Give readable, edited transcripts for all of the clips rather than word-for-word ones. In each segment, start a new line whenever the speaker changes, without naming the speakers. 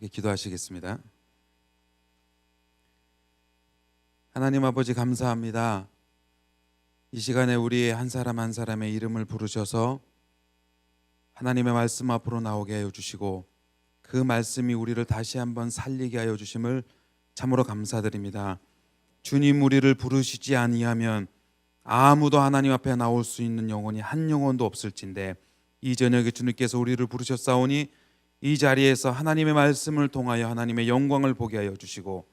기도하시겠습니다. 하나님 아버지 감사합니다. 이 시간에 우리 한 사람 한 사람의 이름을 부르셔서 하나님의 말씀 앞으로 나오게 하여 주시고 그 말씀이 우리를 다시 한번 살리게 하여 주심을 참으로 감사드립니다. 주님, 우리를 부르시지 아니하면 아무도 하나님 앞에 나올 수 있는 영혼이 한 영혼도 없을진데 이 저녁에 주님께서 우리를 부르셨사오니 이 자리에서 하나님의 말씀을 통하여 하나님의 영광을 보게 하여 주시고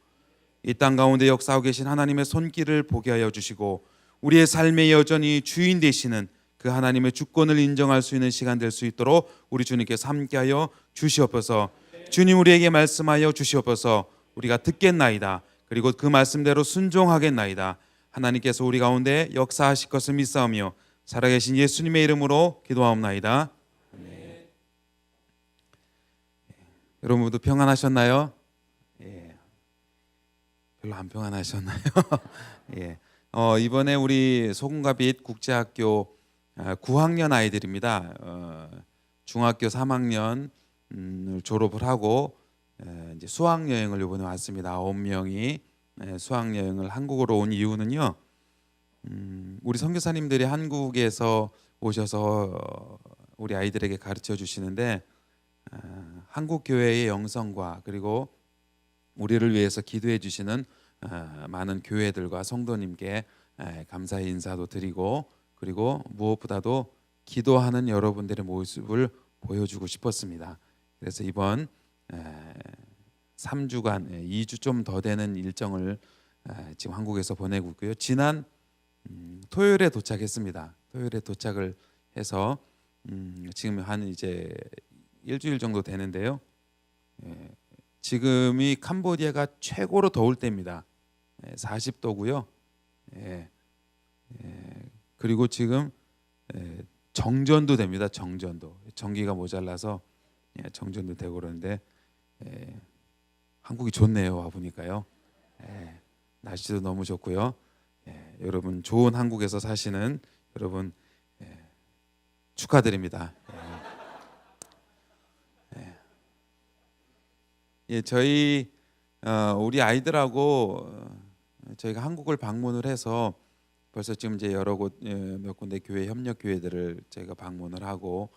이 땅 가운데 역사하고 계신 하나님의 손길을 보게 하여 주시고 우리의 삶에 여전히 주인 되시는 그 하나님의 주권을 인정할 수 있는 시간 될 수 있도록 우리 주님께서 함께하여 주시옵소서. 주님, 우리에게 말씀하여 주시옵소서. 우리가 듣겠나이다. 그리고 그 말씀대로 순종하겠나이다. 하나님께서 우리 가운데 역사하실 것을 믿사오며 살아계신 예수님의 이름으로 기도하옵나이다. 아멘. 여러분 모두 평안하셨나요? 예. 별로 안 평안하셨나요? 예. 이번에 우리 소금과빛 국제학교 9학년 아이들입니다. 중학교 3학년 졸업을 하고 이제 수학여행을 이번에 왔습니다. 9명이 수학여행을 한국으로 온 이유는요. 우리 선교사님들이 한국에서 오셔서 우리 아이들에게 가르쳐 주시는데 한국 교회의 영성과 그리고 우리를 위해서 기도해 주시는 많은 교회들과 성도님께 감사의 인사도 드리고 그리고 무엇보다도 기도하는 여러분들의 모습을 보여주고 싶었습니다. 그래서 이번 3주간 2주 좀 더 되는 일정을 지금 한국에서 보내고 있고요. 지난 토요일에 도착했습니다. 토요일에 도착을 해서 지금 한 이제 일주일 정도 되는데요. 지금이 캄보디아가 최고로 더울 때입니다. 40도고요. 그리고 지금 정전도 됩니다. 정전도. 전기가 모자라서 정전도 되고 그러는데 한국이 좋네요. 와 보니까요. 날씨도 너무 좋고요. 여러분 좋은 한국에서 사시는 여러분 축하드립니다. 저희 우리 아이들하고 저희가 한국을 방문을 해서 벌써 지금 이제 여러 곳 몇 군데 교회 협력 교회들을 저희가 방문을 하고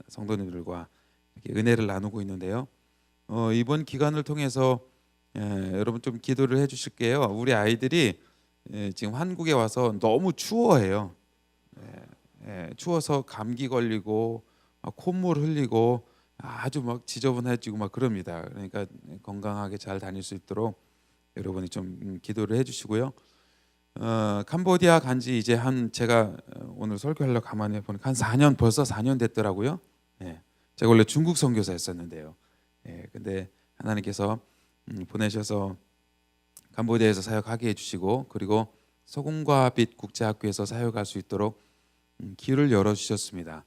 성도님들과 이렇게 은혜를 나누고 있는데요. 이번 기간을 통해서 여러분 좀 기도를 해주실게요. 우리 아이들이 지금 한국에 와서 너무 추워해요. 추워서 감기 걸리고 콧물 흘리고 아주 막 지저분해지고 막 그럽니다. 그러니까 건강하게 잘 다닐 수 있도록 여러분이 좀 기도를 해주시고요. 캄보디아 간지 이제 제가 오늘 설교하려고 가만히 보니까 한 4년 벌써 4년 됐더라고요. 제가 원래 중국 선교사였었는데요. 근데 하나님께서 보내셔서 캄보디아에서 사역하게 해주시고 그리고 소금과 빛 국제학교에서 사역할 수 있도록 길을 열어주셨습니다.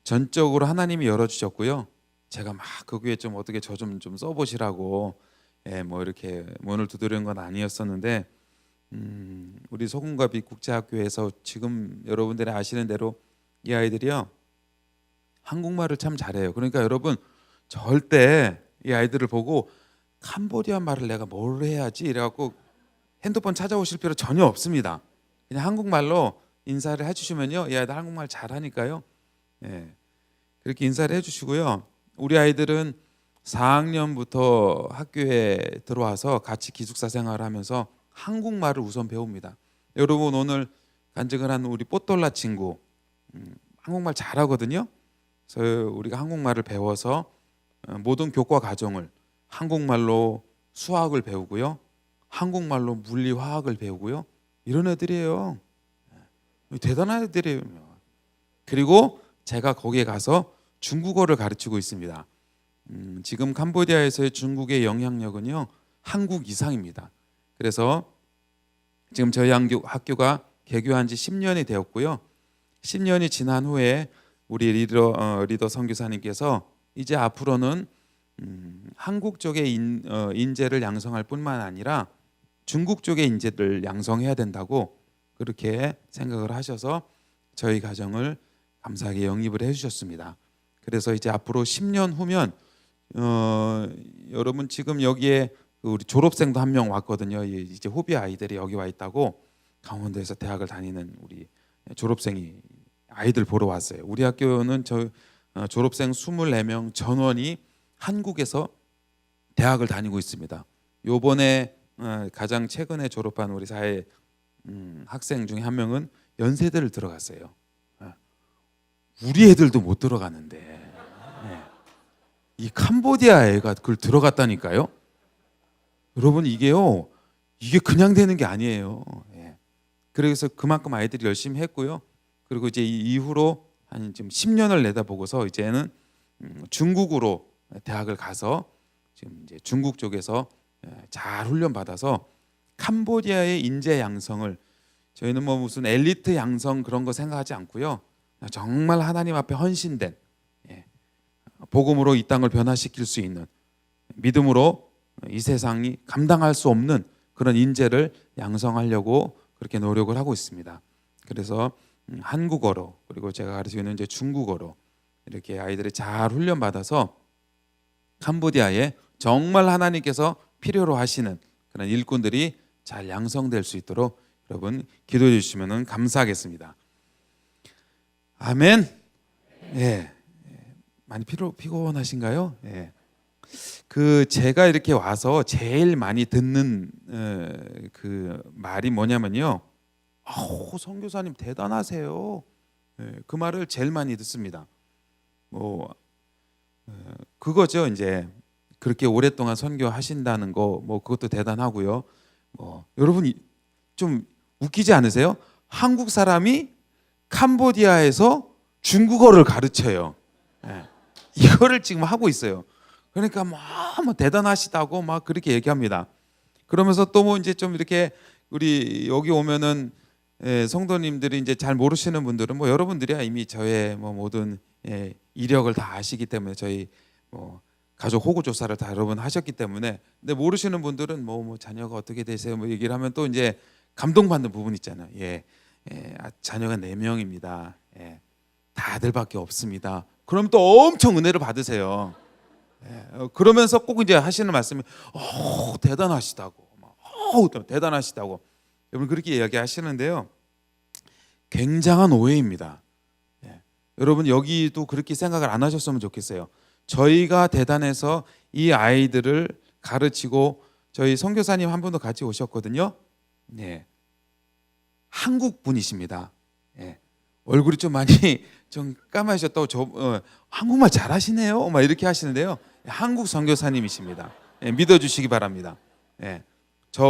전적으로 하나님이 열어주셨고요. 제가 막 그 교회 좀 어떻게 저 좀 써보시라고 뭐 이렇게 문을 두드리는 건 아니었었는데 우리 소금과 빛 국제학교에서 지금 여러분들이 아시는 대로 이 아이들이요 한국말을 참 잘해요. 그러니까 여러분 절대 이 아이들을 보고 캄보디아 말을 내가 뭘 해야지 이래갖고 핸드폰 찾아오실 필요 전혀 없습니다. 그냥 한국말로 인사를 해주시면요 이 아이들 한국말 잘하니까요. 그렇게 인사를 해주시고요. 우리 아이들은 4학년부터 학교에 들어와서 같이 기숙사 생활을 하면서 한국말을 우선 배웁니다. 여러분 오늘 간증을 한 우리 뽀똘라 친구 한국말 잘하거든요. 그래서 우리가 한국말을 배워서 모든 교과 과정을 한국말로 수학을 배우고요. 한국말로 물리 화학을 배우고요. 이런 애들이에요. 대단한 애들이에요. 그리고 제가 거기에 가서 중국어를 가르치고 있습니다. 지금 캄보디아에서의 중국의 영향력은요 한국 이상입니다. 그래서 지금 저희 학교가 개교한 지 10년이 되었고요. 10년이 지난 후에 우리 리더 선교사님께서 이제 앞으로는 한국 쪽의 인재를 양성할 뿐만 아니라 중국 쪽의 인재를 양성해야 된다고 그렇게 생각을 하셔서 저희 가정을 감사하게 영입을 해주셨습니다. 그래서 이제 앞으로 10년 후면 여러분 지금 여기에 우리 졸업생도 한 명 왔거든요. 이제 후배 아이들이 여기 와 있다고 강원도에서 대학을 다니는 우리 졸업생이 아이들 보러 왔어요. 우리 학교는 졸업생 24명 전원이 한국에서 대학을 다니고 있습니다. 요번에 가장 최근에 졸업한 우리 사회 학생 중에 한 명은 연세대를 들어갔어요. 우리 애들도 못 들어가는데 이 캄보디아 애가 그걸 들어갔다니까요. 여러분 이게 그냥 되는 게 아니에요. 그래서 그만큼 아이들이 열심히 했고요. 그리고 이제 이 이후로 한 지금 10년을 내다보고서 이제는 중국으로 대학을 가서 지금 이제 중국 쪽에서 잘 훈련 받아서 캄보디아의 인재 양성을, 저희는 뭐 무슨 엘리트 양성 그런 거 생각하지 않고요. 정말 하나님 앞에 헌신된 복음으로 이 땅을 변화시킬 수 있는, 믿음으로 이 세상이 감당할 수 없는 그런 인재를 양성하려고 그렇게 노력을 하고 있습니다. 그래서 한국어로, 그리고 제가 가르치고 있는 이제 중국어로 이렇게 아이들이 잘 훈련 받아서 캄보디아에 정말 하나님께서 필요로 하시는 그런 일꾼들이 잘 양성될 수 있도록 여러분 기도해 주시면 감사하겠습니다. 아멘. 많이 피곤하신가요? 그 제가 이렇게 와서 제일 많이 듣는 그 말이 뭐냐면요. 선교사님 대단하세요. 그 말을 제일 많이 듣습니다. 그거죠. 이제 그렇게 오랫동안 선교하신다는 거, 그것도 대단하고요. 여러분 좀 웃기지 않으세요? 한국 사람이 캄보디아에서 중국어를 가르쳐요. 이거를 지금 하고 있어요. 그러니까 뭐 대단하시다고 막 그렇게 얘기합니다. 그러면서 또 이제 좀 이렇게 우리 여기 오면은 성도님들이 이제 잘 모르시는 분들은 여러분들이야 이미 저의 모든 이력을 다 아시기 때문에, 저희 가족 호구 조사를 다 여러분 하셨기 때문에. 근데 모르시는 분들은 자녀가 어떻게 되세요? 얘기를 하면 또 이제 감동받는 부분 있잖아요. 자녀가 4명입니다. 다 아들밖에 없습니다. 그럼 또 엄청 은혜를 받으세요. 그러면서 꼭 이제 하시는 말씀이 대단하시다고, 대단하시다고 여러분 그렇게 이야기하시는데요. 굉장한 오해입니다. 여러분 여기도 그렇게 생각을 안 하셨으면 좋겠어요. 저희가 대단해서 이 아이들을 가르치고, 저희 선교사님 한 분도 같이 오셨거든요. 한국 분이십니다. 얼굴이 좀 많이 좀 까마셨다고 한국말 잘하시네요. 막 이렇게 하시는데요. 한국 선교사님이십니다. 믿어주시기 바랍니다.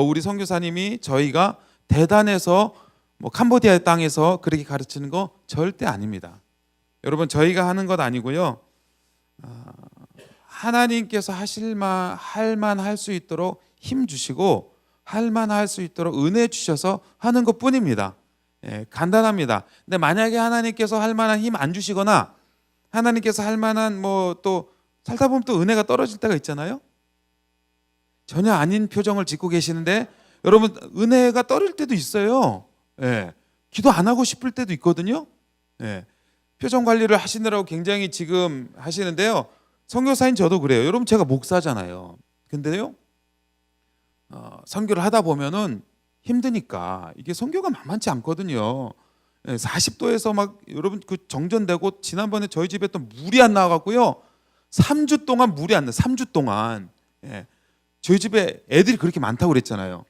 우리 선교사님이 저희가 대단해서 캄보디아 땅에서 그렇게 가르치는 거 절대 아닙니다. 여러분 저희가 하는 것 아니고요. 하나님께서 할만할 수 있도록 힘 주시고, 할만할 수 있도록 은혜 주셔서 하는 것 뿐입니다. 간단합니다. 근데 만약에 하나님께서 할만한 힘 안 주시거나, 하나님께서 할만한 또 살다 보면 또 은혜가 떨어질 때가 있잖아요. 전혀 아닌 표정을 짓고 계시는데 여러분 은혜가 떨어질 때도 있어요. 기도 안 하고 싶을 때도 있거든요. 표정 관리를 하시느라고 굉장히 지금 하시는데요. 선교사인 저도 그래요. 여러분 제가 목사잖아요. 근데요, 선교를 하다 보면은 힘드니까 이게 선교가 만만치 않거든요. 40도에서 여러분 그 정전되고, 지난번에 저희 집에 또 물이 안 나와갖고요 3주 동안 물이 안 나. 3주 동안. 저희 집에 애들이 그렇게 많다고 그랬잖아요.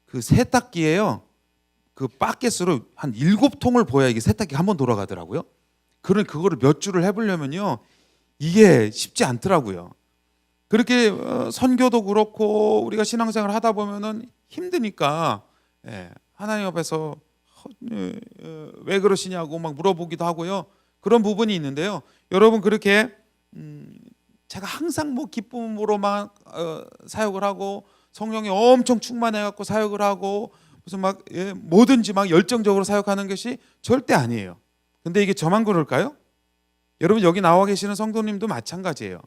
그 세탁기에요, 그 바켓으로 한 7통을 보야 이게 세탁기 한 번 돌아가더라고요. 그거를 몇 주를 해보려면요 이게 쉽지 않더라고요. 그렇게 선교도 그렇고 우리가 신앙생활을 하다 보면은 힘드니까 하나님 앞에서 왜 그러시냐고 막 물어보기도 하고요. 그런 부분이 있는데요. 여러분 그렇게 제가 항상 기쁨으로만 사역을 하고, 성령이 엄청 충만해갖고 사역을 하고, 무슨 뭐든지 열정적으로 사역하는 것이 절대 아니에요. 근데 이게 저만 그럴까요? 여러분 여기 나와 계시는 성도님도 마찬가지예요.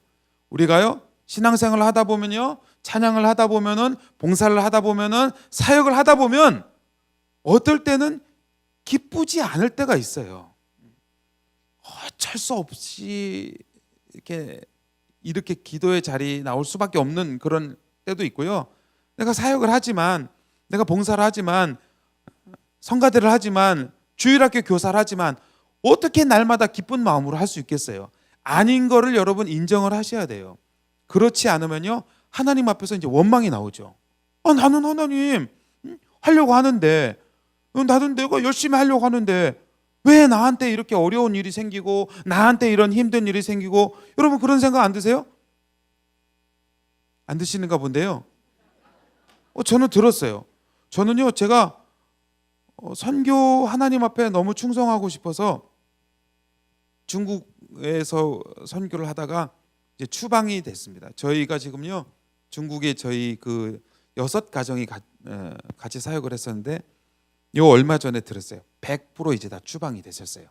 우리가요 신앙생활을 하다 보면요, 찬양을 하다 보면은, 봉사를 하다 보면은, 사역을 하다 보면 어떨 때는 기쁘지 않을 때가 있어요. 어쩔 수 없이 이렇게 기도의 자리 나올 수밖에 없는 그런 때도 있고요. 내가 사역을 하지만, 내가 봉사를 하지만, 성가대를 하지만, 주일학교 교사를 하지만 어떻게 날마다 기쁜 마음으로 할 수 있겠어요? 아닌 거를 여러분 인정을 하셔야 돼요. 그렇지 않으면요, 하나님 앞에서 이제 원망이 나오죠. 나는 하나님 하려고 하는데, 나는 내가 열심히 하려고 하는데 왜 나한테 이렇게 어려운 일이 생기고 나한테 이런 힘든 일이 생기고. 여러분 그런 생각 안 드세요? 안 드시는가 본데요. 저는 들었어요. 저는요, 제가 선교 하나님 앞에 너무 충성하고 싶어서 중국에서 선교를 하다가 이제 추방이 됐습니다. 저희가 지금요, 중국에 저희 그 6가정이 같이 사역을 했었는데, 요 얼마 전에 들었어요. 100% 이제 다 추방이 되셨어요.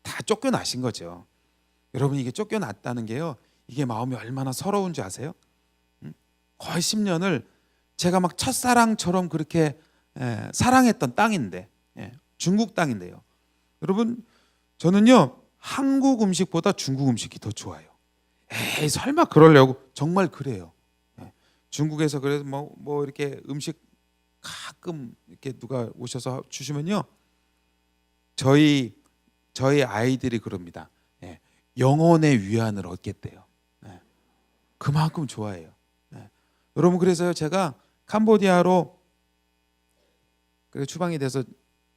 다 쫓겨나신 거죠. 여러분, 이게 쫓겨났다는 게요, 이게 마음이 얼마나 서러운 줄 아세요? 거의 10년을 제가 막 첫사랑처럼 그렇게 사랑했던 땅인데, 중국 땅인데요. 여러분, 저는요, 한국 음식보다 중국 음식이 더 좋아요. 에이, 설마 그러려고. 정말 그래요. 중국에서 그래서 뭐 이렇게 음식 가끔 이렇게 누가 오셔서 주시면요, 저희 아이들이 그럽니다. 영혼의 위안을 얻겠대요. 그만큼 좋아해요. 여러분, 그래서요, 제가 캄보디아로 추방이 돼서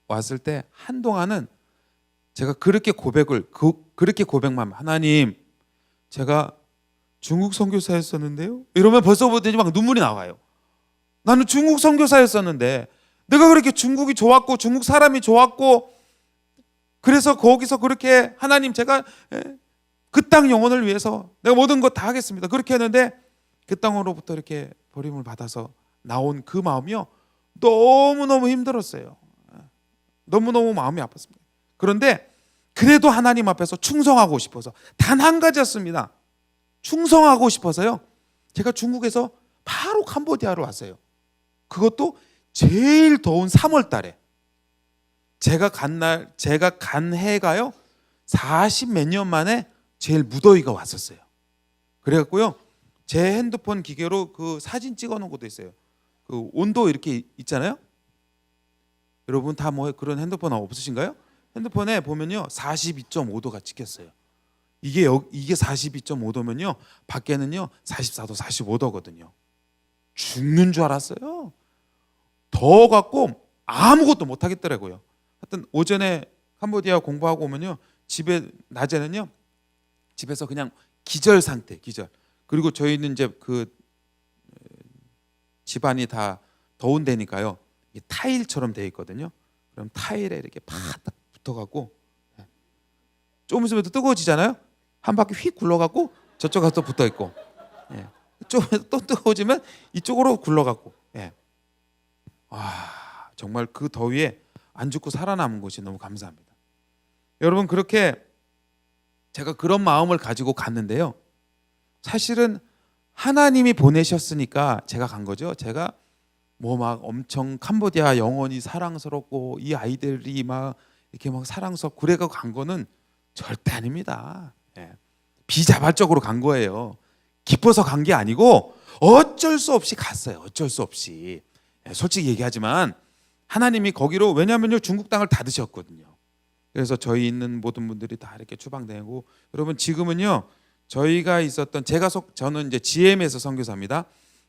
왔을 때 한동안은 제가 그렇게 고백만, 하나님, 제가 중국 선교사였었는데요, 이러면 벌써부터 막 눈물이 나와요. 나는 중국 선교사였었는데 내가 그렇게 중국이 좋았고 중국 사람이 좋았고, 그래서 거기서 그렇게 하나님, 제가 그 땅 영혼을 위해서 내가 모든 것 다 하겠습니다, 그렇게 했는데 그 땅으로부터 이렇게 버림을 받아서 나온 그 마음이요, 너무너무 힘들었어요. 너무너무 마음이 아팠습니다. 그런데 그래도 하나님 앞에서 충성하고 싶어서, 단 한 가지였습니다. 충성하고 싶어서요, 제가 중국에서 바로 캄보디아로 왔어요. 그것도 제일 더운 3월 달에. 제가 간 해가요, 40 몇 년 만에 제일 무더위가 왔었어요. 그래갖고요, 제 핸드폰 기계로 그 사진 찍어놓은 것도 있어요. 그 온도 이렇게 있잖아요. 여러분 다 뭐 그런 핸드폰 없으신가요? 핸드폰에 보면요, 42.5도가 찍혔어요. 이게 42.5도면요, 밖에는요 44도, 45도거든요. 죽는 줄 알았어요. 더워갖고 아무것도 못 하겠더라고요. 하여튼 오전에 캄보디아 공부하고 오면요, 낮에는요, 집에서 그냥 기절 상태, 기절. 그리고 저희는 이제 그 집안이 다 더운 데니까요, 타일처럼 돼 있거든요. 그럼 타일에 이렇게 팍 붙어갖고, 좀 있으면 또 뜨거워지잖아요. 한 바퀴 휙 굴러갖고 저쪽 가서 또 붙어 있고, 좀 또 뜨거워지면 이쪽으로 굴러갖고. 정말 그 더위에 안 죽고 살아남은 것이 너무 감사합니다. 여러분, 그렇게 제가 그런 마음을 가지고 갔는데요, 사실은 하나님이 보내셨으니까 제가 간 거죠. 제가 뭐 막 엄청 캄보디아 영혼이 사랑스럽고 이 아이들이 막 이렇게 막 사랑스럽고 그래가 간 거는 절대 아닙니다. 비자발적으로 간 거예요. 기뻐서 간 게 아니고 어쩔 수 없이 갔어요. 어쩔 수 없이. 솔직히 얘기하지만 하나님이 거기로, 왜냐하면요, 중국 땅을 닫으셨거든요. 그래서 저희 있는 모든 분들이 다 이렇게 추방되고. 여러분, 지금은요, 저희가 있었던, 저는 이제 GM에서 선교사입니다.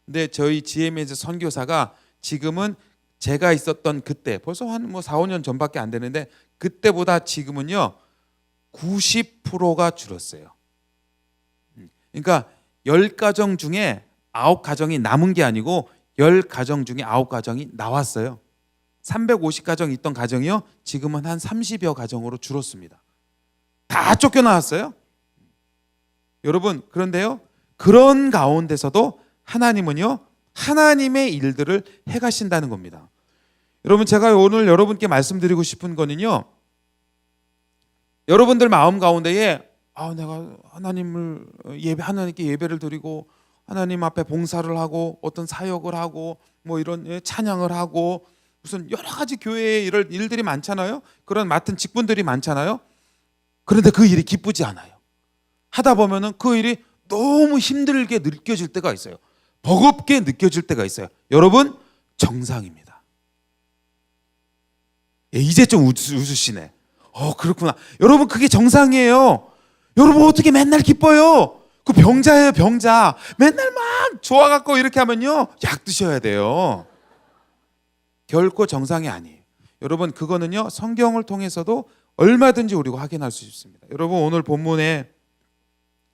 근데 저희 GM에서 선교사가 지금은 제가 있었던 그때, 벌써 한 4, 5년 전밖에 안 되는데, 그때보다 지금은요 90%가 줄었어요. 그러니까 10가정 중에 9가정이 남은 게 아니고 10가정 중에 9가정이 나왔어요. 350가정 있던 가정이요, 지금은 한 30여 가정으로 줄었습니다. 다 쫓겨나왔어요. 여러분, 그런데요, 그런 가운데서도 하나님은요, 하나님의 일들을 해가신다는 겁니다. 여러분, 제가 오늘 여러분께 말씀드리고 싶은 거는요, 여러분들 마음 가운데에 내가 하나님께 예배를 드리고 하나님 앞에 봉사를 하고 어떤 사역을 하고 뭐 이런 찬양을 하고 무슨 여러 가지 교회에 이런 일들이 많잖아요. 그런 맡은 직분들이 많잖아요. 그런데 그 일이 기쁘지 않아요. 하다 보면은 그 일이 너무 힘들게 느껴질 때가 있어요. 버겁게 느껴질 때가 있어요. 여러분, 정상입니다. 예, 이제 좀 웃으시네. 그렇구나. 여러분, 그게 정상이에요. 여러분, 어떻게 맨날 기뻐요? 그 병자예요, 병자. 맨날 막 좋아갖고 이렇게 하면요, 약 드셔야 돼요. 결코 정상이 아니에요. 여러분, 그거는요, 성경을 통해서도 얼마든지 우리가 확인할 수 있습니다. 여러분, 오늘 본문에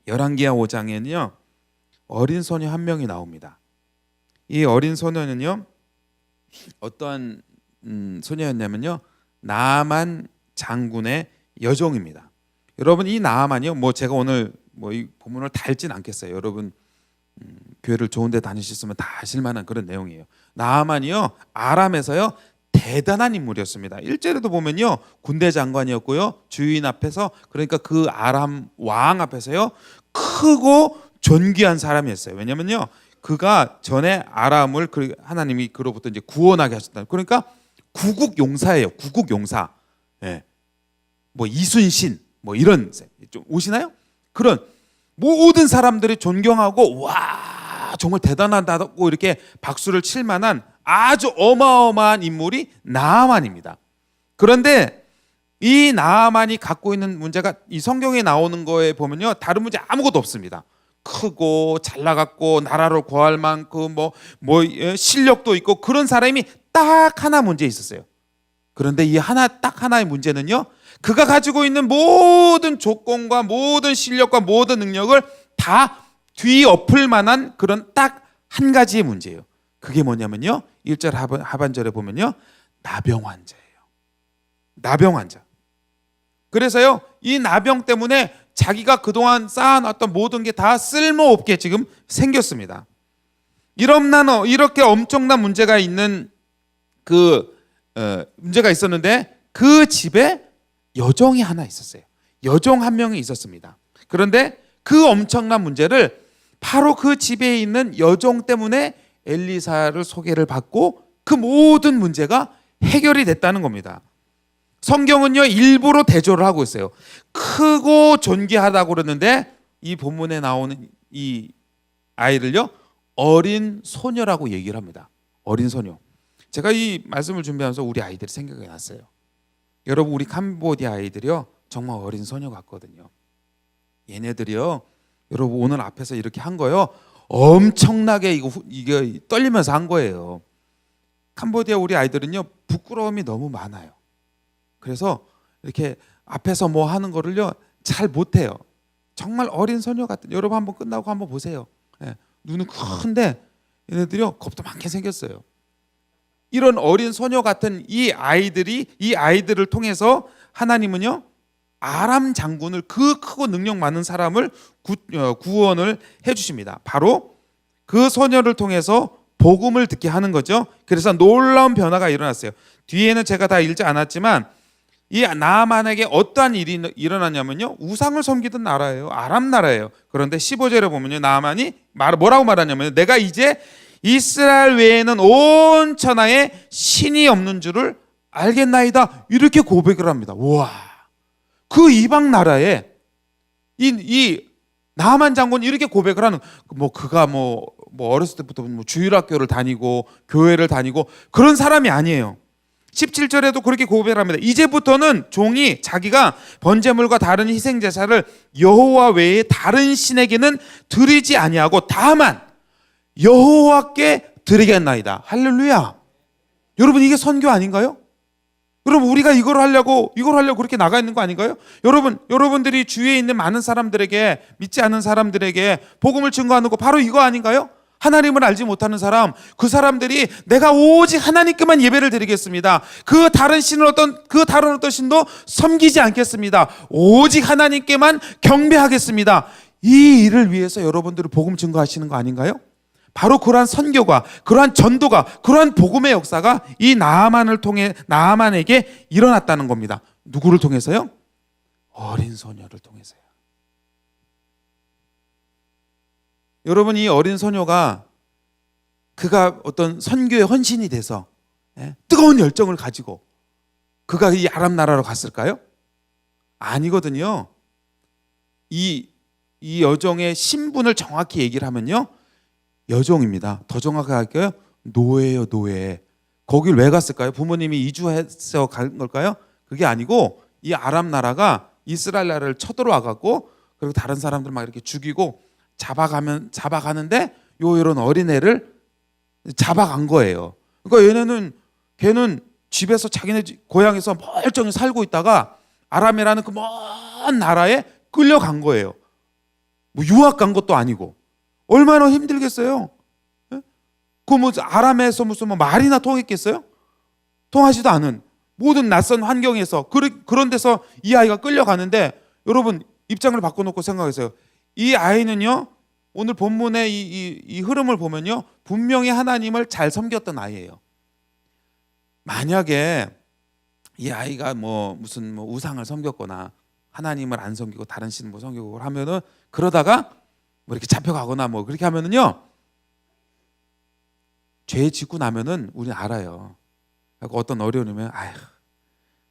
열왕기하 5장에는요 어린 소녀 한 명이 나옵니다. 이 어린 소녀는요 어떠한 소녀였냐면요, 나아만 장군의 여종입니다. 여러분, 이 나아만이요, 제가 오늘 이 본문을 다 읽진 않겠어요. 여러분 교회를 좋은 데 다니셨으면 다 아실 만한 그런 내용이에요. 나아만이요, 아람에서요 대단한 인물이었습니다. 1절에도 보면요, 군대 장관이었고요, 주인 앞에서, 그러니까 그 아람 왕 앞에서요 크고 존귀한 사람이었어요. 왜냐면요, 그가 전에 아람을 하나님이 그로부터 이제 구원하게 하셨다. 그러니까 구국 용사예요. 구국 용사. 예. 이순신 이런, 좀 오시나요? 그런 모든 사람들이 존경하고 와 정말 대단하다고 이렇게 박수를 칠 만한 아주 어마어마한 인물이 나아만입니다. 그런데 이 나아만이 갖고 있는 문제가 이 성경에 나오는 거에 보면요, 다른 문제 아무것도 없습니다. 크고 잘 나갔고 나라를 구할 만큼 실력도 있고 그런 사람이 딱 하나 문제 있었어요. 그런데 이 딱 하나의 문제는요, 그가 가지고 있는 모든 조건과 모든 실력과 모든 능력을 다 뒤엎을 만한 그런 딱 한 가지의 문제예요. 그게 뭐냐면요, 1절 하반절에 보면요, 나병 환자예요. 나병 환자. 그래서요, 이 나병 때문에 자기가 그동안 쌓아놨던 모든 게 다 쓸모없게 지금 생겼습니다. 이렇게 엄청난 문제가 있는 문제가 있었는데 그 집에 여종이 하나 있었어요. 여종 한 명이 있었습니다. 그런데 그 엄청난 문제를 바로 그 집에 있는 여종 때문에 엘리사를 소개를 받고 그 모든 문제가 해결이 됐다는 겁니다. 성경은요, 일부러 대조를 하고 있어요. 크고 존귀하다고 그러는데 이 본문에 나오는 이 아이를요, 어린 소녀라고 얘기를 합니다. 어린 소녀. 제가 이 말씀을 준비하면서 우리 아이들이 생각이 났어요. 여러분, 우리 캄보디아 아이들이요 정말 어린 소녀 같거든요. 얘네들이요, 여러분 오늘 앞에서 이렇게 한 거요, 엄청나게 이게 떨리면서 한 거예요. 캄보디아 우리 아이들은요 부끄러움이 너무 많아요. 그래서 이렇게 앞에서 하는 거를요 잘 못해요. 정말 어린 소녀 같은. 여러분 한번 끝나고 한번 보세요. 예, 눈은 큰데 얘네들이요 겁도 많게 생겼어요. 이런 어린 소녀 같은 이 아이들을 통해서 하나님은요 아람 장군을, 그 크고 능력 많은 사람을 구원을 해주십니다. 바로 그 소녀를 통해서 복음을 듣게 하는 거죠. 그래서 놀라운 변화가 일어났어요. 뒤에는 제가 다 읽지 않았지만 이 나아만에게 어떠한 일이 일어났냐면요, 우상을 섬기던 나라예요. 아람 나라예요. 그런데 15절에 보면요, 나아만이 뭐라고 말하냐면, 내가 이제 이스라엘 외에는 온 천하에 신이 없는 줄을 알겠나이다, 이렇게 고백을 합니다. 우와, 그 이방 나라에 이 나아만 장군이 이렇게 고백을 하는, 그가 어렸을 때부터 주일학교를 다니고 교회를 다니고 그런 사람이 아니에요. 17절에도 그렇게 고백을 합니다. 이제부터는 종이 자기가 번제물과 다른 희생제사를 여호와 외에 다른 신에게는 드리지 아니하고 다만 여호와께 드리겠나이다. 할렐루야. 여러분, 이게 선교 아닌가요? 여러분, 우리가 이걸 하려고 그렇게 나가 있는 거 아닌가요? 여러분들이 주위에 있는 많은 사람들에게, 믿지 않는 사람들에게 복음을 증거하는 거 바로 이거 아닌가요? 하나님을 알지 못하는 사람, 그 사람들이 내가 오직 하나님께만 예배를 드리겠습니다. 그 다른 어떤 신도 섬기지 않겠습니다. 오직 하나님께만 경배하겠습니다. 이 일을 위해서 여러분들이 복음 증거하시는 거 아닌가요? 바로 그러한 선교가, 그러한 전도가, 그러한 복음의 역사가 이 나아만에게 일어났다는 겁니다. 누구를 통해서요? 어린 소녀를 통해서요. 여러분, 이 어린 소녀가 그가 어떤 선교의 헌신이 돼서 뜨거운 열정을 가지고 그가 이 아람 나라로 갔을까요? 아니거든요. 이 이 여종의 신분을 정확히 얘기를 하면요, 여종입니다. 더 정확하게 할까요? 노예예요, 노예. 거길 왜 갔을까요? 부모님이 이주해서 간 걸까요? 그게 아니고 이 아람 나라가 이스라엘 나라를 쳐들어와 갖고, 그리고 다른 사람들 막 이렇게 죽이고 잡아가는데 이런 어린애를 잡아간 거예요. 그러니까 걔는 집에서 자기네 고향에서 멀쩡히 살고 있다가 아람이라는 그 먼 나라에 끌려간 거예요. 뭐 유학 간 것도 아니고. 얼마나 힘들겠어요? 그 뭐 아람에서 무슨 뭐 말이나 통했겠어요? 통하지도 않은 모든 낯선 환경에서 그런 데서 이 아이가 끌려가는데, 여러분 입장을 바꿔놓고 생각하세요. 이 아이는요, 오늘 본문의 이 흐름을 보면요, 분명히 하나님을 잘 섬겼던 아이예요. 만약에 이 아이가 무슨 우상을 섬겼거나 하나님을 안 섬기고 다른 신을 섬기고 하면은, 그러다가 뭐 이렇게 잡혀가거나 뭐 그렇게 하면은요, 죄 짓고 나면은 우리는 알아요. 어떤 어려움이면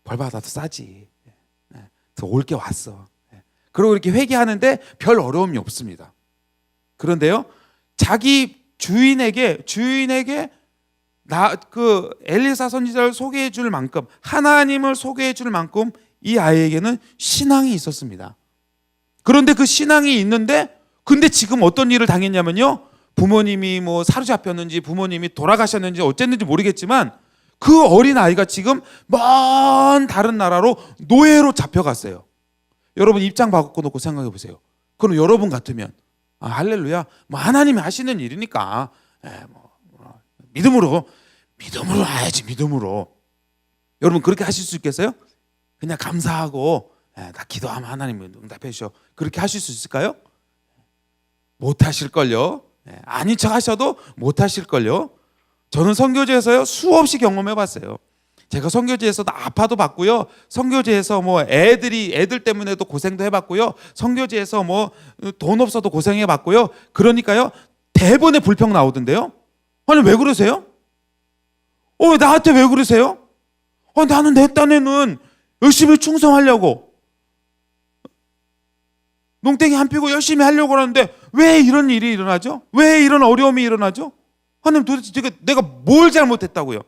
벌 받아도 싸지. 더 올 게 왔어. 그리고 이렇게 회개하는데 별 어려움이 없습니다. 그런데요, 자기 주인에게 엘리사 선지자를 소개해 줄 만큼, 하나님을 소개해 줄 만큼 이 아이에게는 신앙이 있었습니다. 그런데 그 신앙이 있는데, 근데 지금 어떤 일을 당했냐면요, 부모님이 뭐 사로잡혔는지 부모님이 돌아가셨는지 어쨌는지 모르겠지만 그 어린 아이가 지금 먼 다른 나라로 노예로 잡혀갔어요. 여러분 입장 바꿔놓고 생각해 보세요. 그럼 여러분 같으면 할렐루야, 뭐 하나님이 하시는 일이니까 믿음으로 해야지. 믿음으로. 여러분 그렇게 하실 수 있겠어요? 그냥 감사하고 나 기도하면 하나님이 응답해 주셔, 그렇게 하실 수 있을까요? 못 하실걸요. 아닌 척 하셔도 못 하실걸요. 저는 선교제에서요, 수없이 경험해 봤어요. 제가 선교제에서도 아파도 봤고요, 선교제에서 뭐 애들 때문에도 고생도 해봤고요, 선교제에서 뭐 돈 없어도 고생해 봤고요. 그러니까요, 대번에 불평 나오던데요. 아니 왜 그러세요? 나한테 왜 그러세요? 나는 내 딴에는 열심히 충성하려고, 농땡이 안 피고 열심히 하려고 하는데 왜 이런 일이 일어나죠? 왜 이런 어려움이 일어나죠? 하나님 도대체 내가 뭘 잘못했다고요?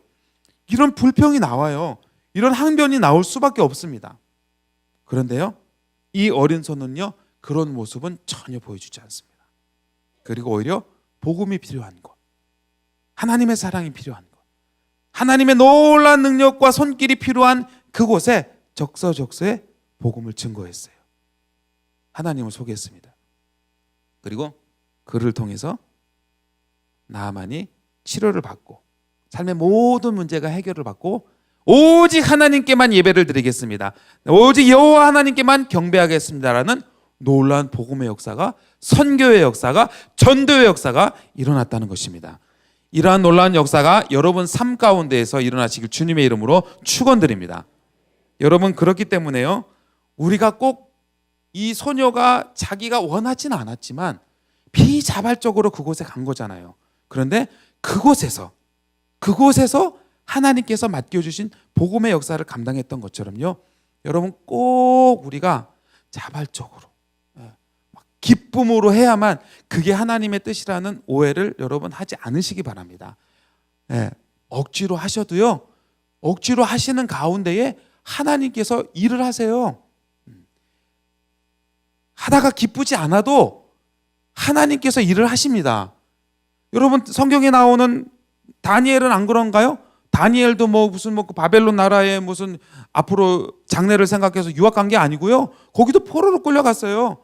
이런 불평이 나와요. 이런 항변이 나올 수밖에 없습니다. 그런데요, 이 어린 손은요, 그런 모습은 전혀 보여주지 않습니다. 그리고 오히려 복음이 필요한 것, 하나님의 사랑이 필요한 것, 하나님의 놀라운 능력과 손길이 필요한 그곳에 적서적소에 복음을 증거했어요. 하나님을 소개했습니다. 그리고 그를 통해서 나아만이 치료를 받고 삶의 모든 문제가 해결을 받고 오직 하나님께만 예배를 드리겠습니다, 오직 여호와 하나님께만 경배하겠습니다라는 놀라운 복음의 역사가, 선교의 역사가, 전도의 역사가 일어났다는 것입니다. 이러한 놀라운 역사가 여러분 삶 가운데에서 일어나시길 주님의 이름으로 축원드립니다. 여러분 그렇기 때문에요, 우리가 꼭 이 소녀가 자기가 원하지는 않았지만 비자발적으로 그곳에 간 거잖아요. 그런데 그곳에서 하나님께서 맡겨주신 복음의 역사를 감당했던 것처럼요, 여러분 꼭 우리가 자발적으로 기쁨으로 해야만 그게 하나님의 뜻이라는 오해를 여러분 하지 않으시기 바랍니다. 억지로 하셔도요, 억지로 하시는 가운데에 하나님께서 일을 하세요. 하다가 기쁘지 않아도 하나님께서 일을 하십니다. 여러분 성경에 나오는 다니엘은 안 그런가요? 다니엘도 무슨 바벨론 나라에 무슨 앞으로 장래를 생각해서 유학 간 게 아니고요, 거기도 포로로 끌려갔어요.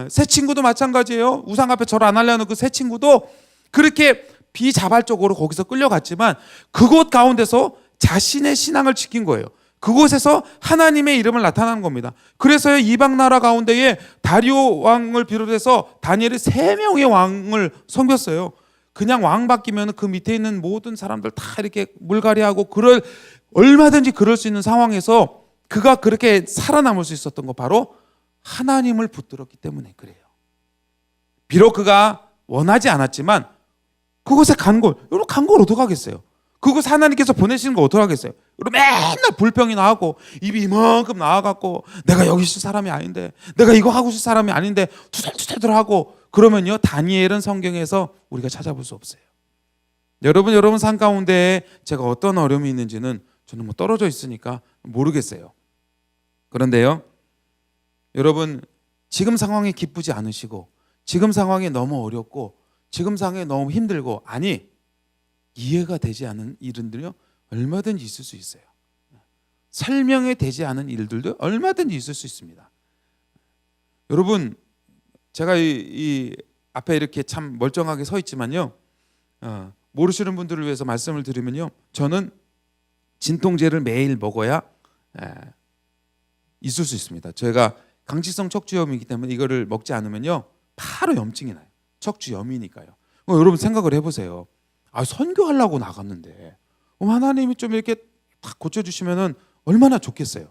새 친구도 마찬가지예요. 우상 앞에 절 안 하려는 그 새 친구도 그렇게 비자발적으로 거기서 끌려갔지만 그곳 가운데서 자신의 신앙을 지킨 거예요. 그곳에서 하나님의 이름을 나타나는 겁니다. 그래서 이방 나라 가운데에 다리오 왕을 비롯해서 다니엘이 3명의 왕을 섬겼어요. 그냥 왕 바뀌면 그 밑에 있는 모든 사람들 다 이렇게 물갈이하고 얼마든지 그럴 수 있는 상황에서 그가 그렇게 살아남을 수 있었던 거 바로 하나님을 붙들었기 때문에 그래요. 비록 그가 원하지 않았지만 그곳에 간 걸 어떡하겠어요? 그거 하나님께서 보내시는 거 어떡하겠어요? 그리고 맨날 불평이 나고 입이 이만큼 나와갖고 내가 여기 있을 사람이 아닌데, 내가 이거 하고 있을 사람이 아닌데 투덜투덜하고 그러면요, 다니엘은 성경에서 우리가 찾아볼 수 없어요. 여러분 삶 가운데 제가 어떤 어려움이 있는지는 저는 뭐 떨어져 있으니까 모르겠어요. 그런데요, 여러분 지금 상황이 기쁘지 않으시고 지금 상황이 너무 어렵고 지금 상황이 너무 힘들고, 아니 이해가 되지 않은 일들요 얼마든지 있을 수 있어요. 설명이 되지 않은 일들도 얼마든지 있을 수 있습니다. 여러분 제가 이 앞에 이렇게 참 멀쩡하게 서 있지만요, 모르시는 분들을 위해서 말씀을 드리면요, 저는 진통제를 매일 먹어야 있을 수 있습니다. 저희가 강직성 척추염이기 때문에 이거를 먹지 않으면요 바로 염증이 나요. 척추염이니까요. 여러분 생각을 해보세요. 선교하려고 나갔는데 하나님이 좀 이렇게 딱 고쳐주시면은 얼마나 좋겠어요.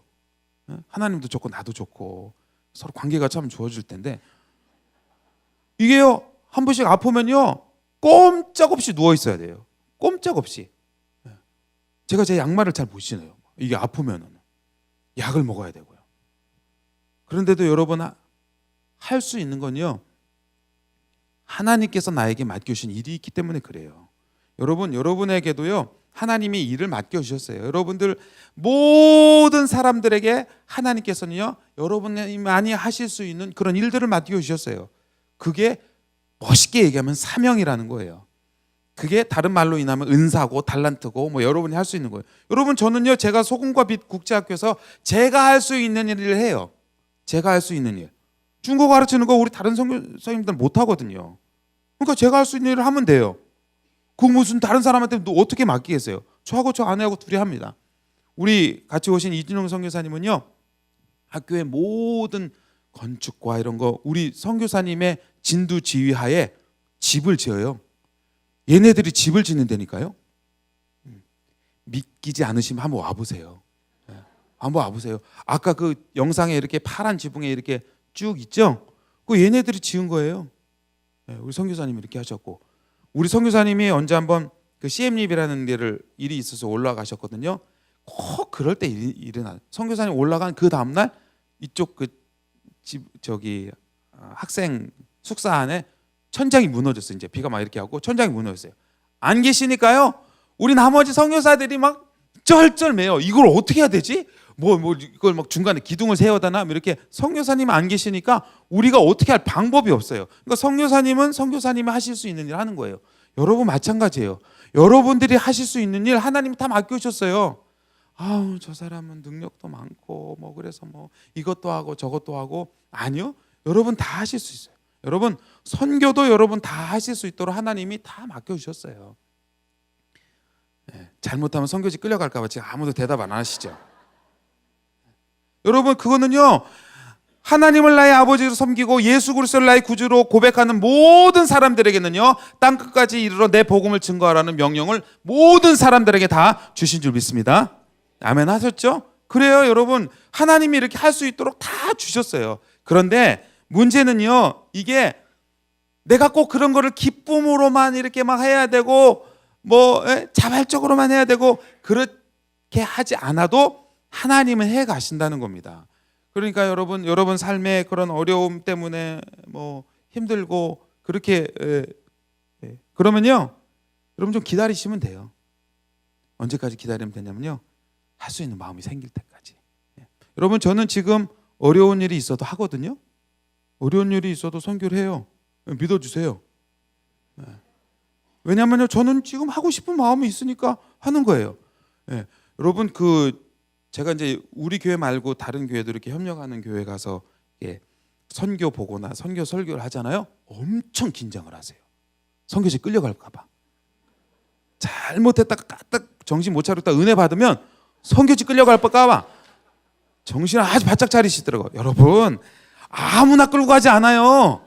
하나님도 좋고 나도 좋고 서로 관계가 참 좋아질 텐데, 이게요 한 번씩 아프면요 꼼짝없이 누워 있어야 돼요. 꼼짝없이. 제가 제 양말을 잘 못 신어요. 이게 아프면은 약을 먹어야 되고요. 그런데도 여러분 할 수 있는 건요, 하나님께서 나에게 맡겨주신 일이 있기 때문에 그래요. 여러분에게도요 하나님이 일을 맡겨주셨어요. 여러분들 모든 사람들에게 하나님께서는요 여러분만이 하실 수 있는 그런 일들을 맡겨주셨어요. 그게 멋있게 얘기하면 사명이라는 거예요. 그게 다른 말로 인하면 은사고 달란트고 뭐 여러분이 할 수 있는 거예요. 여러분 저는요 제가 소금과 빛 국제학교에서 제가 할 수 있는 일을 해요. 제가 할 수 있는 일. 중국어 가르치는 거 우리 다른 선생님들 못 하거든요. 그러니까 제가 할 수 있는 일을 하면 돼요. 그 무슨 다른 사람한테 어떻게 맡기겠어요? 저하고 저 아내하고 둘이 합니다. 우리 같이 오신 이진용 선교사님은요 학교의 모든 건축과 이런 거 우리 선교사님의 진두 지휘하에 집을 지어요. 얘네들이 집을 짓는다니까요. 믿기지 않으시면 한번 와보세요. 한번 와보세요. 아까 그 영상에 이렇게 파란 지붕에 이렇게 쭉 있죠? 그 얘네들이 지은 거예요. 우리 선교사님이 이렇게 하셨고, 우리 선교사님이 언제 한번 그 CM립이라는 데를 일이 있어서 올라가셨거든요. 꼭 그럴 때 일어나. 선교사님 올라간 그 다음 날 이쪽 그 집 저기 학생 숙사 안에 천장이 무너졌어요. 이제 비가 막 이렇게 하고 천장이 무너졌어요. 안 계시니까요, 우리 나머지 선교사들이 막 쩔쩔매요. 이걸 어떻게 해야 되지? 뭐 이걸 막 중간에 기둥을 세워다나 이렇게. 선교사님 안 계시니까 우리가 어떻게 할 방법이 없어요. 그러니까 선교사님은 선교사님이 하실 수 있는 일 하는 거예요. 여러분 마찬가지예요. 여러분들이 하실 수 있는 일 하나님이 다 맡겨주셨어요. 저 사람은 능력도 많고 뭐 그래서 뭐 이것도 하고 저것도 하고. 아니요, 여러분 다 하실 수 있어요. 여러분 선교도 여러분 다 하실 수 있도록 하나님이 다 맡겨주셨어요. 잘못하면 선교지 끌려갈까 봐 지금 아무도 대답 안 하시죠. 여러분 그거는요 하나님을 나의 아버지로 섬기고 예수 그리스도를 나의 구주로 고백하는 모든 사람들에게는요 땅 끝까지 이르러 내 복음을 증거하라는 명령을 모든 사람들에게 다 주신 줄 믿습니다. 아멘 하셨죠? 그래요. 여러분 하나님이 이렇게 할 수 있도록 다 주셨어요. 그런데 문제는요, 이게 내가 꼭 그런 거를 기쁨으로만 이렇게 막 해야 되고 뭐 자발적으로만 해야 되고 그렇게 하지 않아도 하나님은 해 가신다는 겁니다. 그러니까 여러분 삶의 그런 어려움 때문에 뭐 힘들고 그렇게 그러면요 여러분 좀 기다리시면 돼요. 언제까지 기다리면 되냐면요, 할 수 있는 마음이 생길 때까지. 여러분 저는 지금 어려운 일이 있어도 하거든요. 어려운 일이 있어도 선교를 해요. 믿어주세요. 왜냐하면요 저는 지금 하고 싶은 마음이 있으니까 하는 거예요. 여러분 제가 이제 우리 교회 말고 다른 교회도 이렇게 협력하는 교회 가서 선교 보거나 선교 설교를 하잖아요. 엄청 긴장을 하세요. 선교지 끌려갈까 봐. 잘못했다가 까딱 정신 못 차렸다 은혜 받으면 선교지 끌려갈까 봐 정신을 아주 바짝 차리시더라고요. 여러분 아무나 끌고 가지 않아요.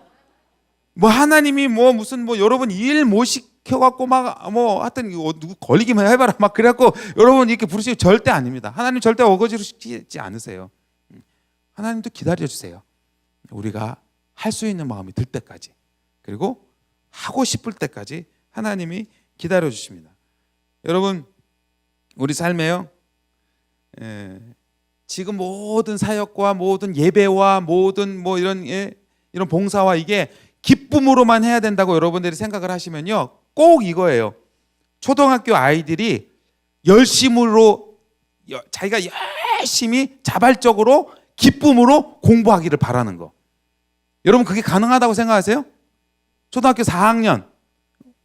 뭐 하나님이 뭐 무슨 뭐 여러분 일 못 시켜갖고 막 뭐 하여튼 누구 걸리기만 해봐라 막 그래갖고 여러분 이렇게 부르시고 절대 아닙니다. 하나님 절대 어거지로 시키지 않으세요. 하나님도 기다려주세요. 우리가 할 수 있는 마음이 들 때까지, 그리고 하고 싶을 때까지 하나님이 기다려주십니다. 여러분 우리 삶에요. 지금 모든 사역과 모든 예배와 모든 뭐 이런 이런 봉사와 이게 기쁨으로만 해야 된다고 여러분들이 생각을 하시면요, 꼭 이거예요. 초등학교 아이들이 열심으로 자기가 열심히 자발적으로 기쁨으로 공부하기를 바라는 거. 여러분 그게 가능하다고 생각하세요? 초등학교 4학년,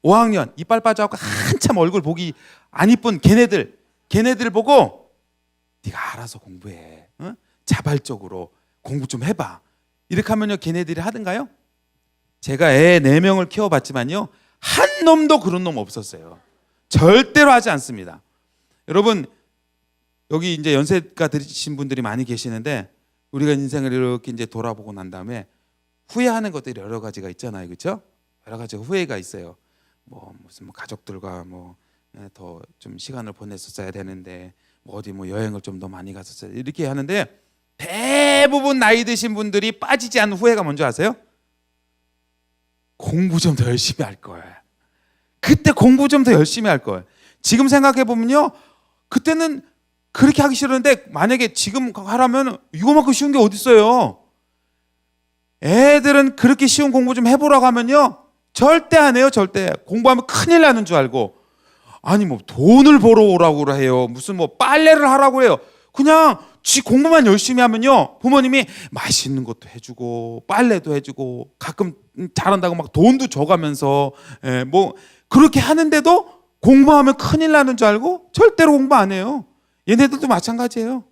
5학년 이빨 빠져갖고 한참 얼굴 보기 안 이쁜 걔네들 보고 네가 알아서 공부해. 어? 자발적으로 공부 좀 해봐. 이렇게 하면요 걔네들이 하든가요? 제가 애 4명을 키워봤지만요 한 놈도 그런 놈 없었어요. 절대로 하지 않습니다. 여러분 여기 이제 연세가 드신 분들이 많이 계시는데 우리가 인생을 이렇게 이제 돌아보고 난 다음에 후회하는 것들이 여러 가지가 있잖아요, 그렇죠? 여러 가지 후회가 있어요. 뭐 무슨 가족들과 뭐 더 좀 시간을 보냈었어야 되는데 뭐 어디 뭐 여행을 좀 더 많이 갔었어야 이렇게 하는데 대부분 나이 드신 분들이 빠지지 않는 후회가 뭔지 아세요? 공부 좀 더 열심히 할 걸. 그때 공부 좀 더 열심히 할 걸. 지금 생각해 보면요, 그때는 그렇게 하기 싫었는데 만약에 지금 하라면 이거만큼 쉬운 게 어디 있어요? 애들은 그렇게 쉬운 공부 좀 해보라고 하면요 절대 안 해요. 절대. 공부하면 큰일 나는 줄 알고. 아니 뭐 돈을 벌어 오라고 해요. 무슨 뭐 빨래를 하라고 해요. 그냥 지 공부만 열심히 하면요 부모님이 맛있는 것도 해주고 빨래도 해주고 가끔 잘한다고 막 돈도 줘가면서 뭐 그렇게 하는데도 공부하면 큰일 나는 줄 알고 절대로 공부 안 해요. 얘네들도 마찬가지예요.